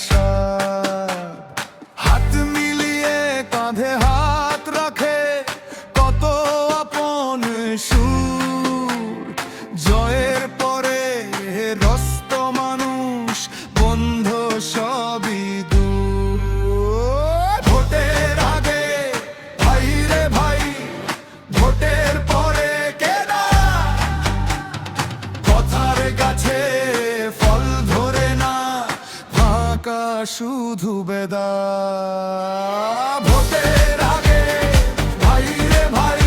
স্বাদ। হাত মিলিয়ে কাঁধে হাত রাখে কত আপন সুর, জয়ের পরে রস্ত মানুষ বন্ধু সবই দূর। ভোটের আগে ভাই রে ভাই, ভোটের পরে কেনা, কথার গাছে ফল ধরে না, ফাঁকা শুধু বেদা। ভোটের আগে ভাই রে ভাই,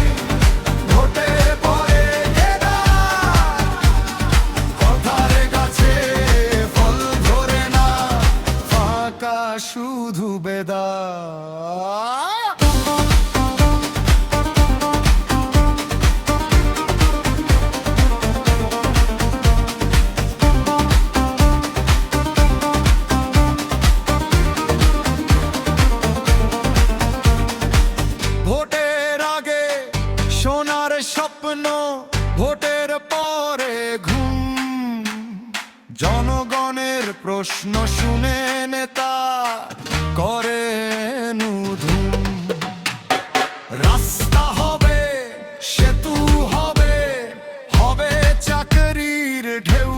ভোটের পরে কেনা, কথার গাছে ফল ধরে না, ফাঁকা শুধু বেদা। ভোটের আগে সোনার স্বপ্ন, ভোটের পরে ঘুম, জনগণের প্রশ্ন শুনে নেতা করেন ধুম। রাস্তা হবে, সেতু হবে, হবে চাকরির ঢেউ,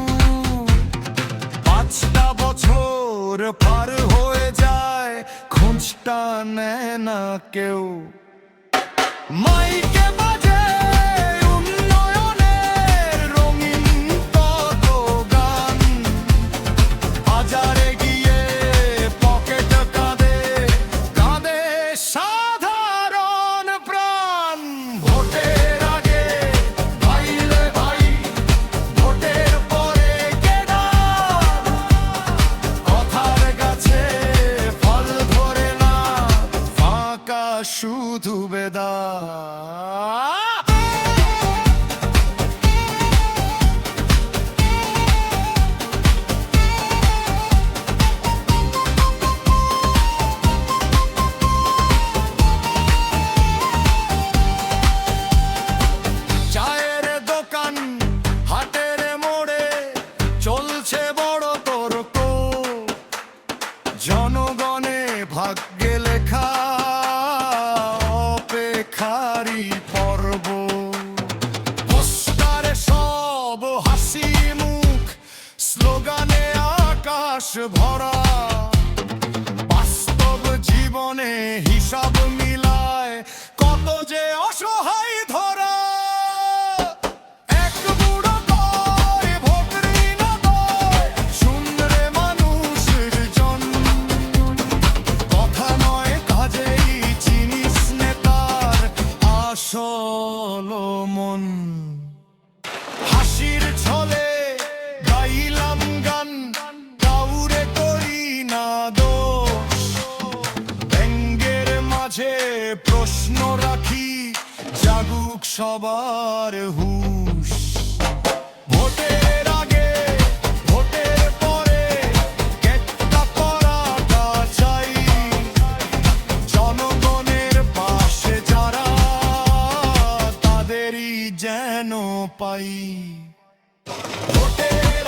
5টা বছর পার হয়ে যায়, খোঁজটা নেয় না কেউ। মাইকে বাজে উন্নয়নের রঙিন কত গান, বাজারে গিয়ে পকেট কাঁদে, কাঁদে সাধারণ প্রাণ। ভোটের আগে ভাই রে ভাই, ভোটের পরে কেনা, কথার গাছে ফল ধরে না, ফাঁকা শুধু বেদা। চায়ের দোকান হাটের মোড়ে চলছে বড় তর্ক, জনগণে ভাগ্যে লেখা অপেক্ষারি পর্ব। পোস্টারে সব হাসি মুখ, স্লোগানে আকাশ ভরা, বাস্তব জীবনে হিসাব মিলায় কত যে অসহায় ধরা। এক বুড়ো কয় ভোট ঋণ দয়, শুনরে মানুষের জন, কথা নয় কাজেই চিনিস নেতার আসল মন। হাসির ছলে গাইলাম গান, কাউরে করি না দোষ, ব্যঙ্গের মাঝে প্রশ্ন রাখি, জাগুক সবার হুঁশ। ভোটের আগে ভোটের পরে কেটটা করাটা চাই, জনগণের পাশে যারা তাদেরই যেন পাই। ভোটের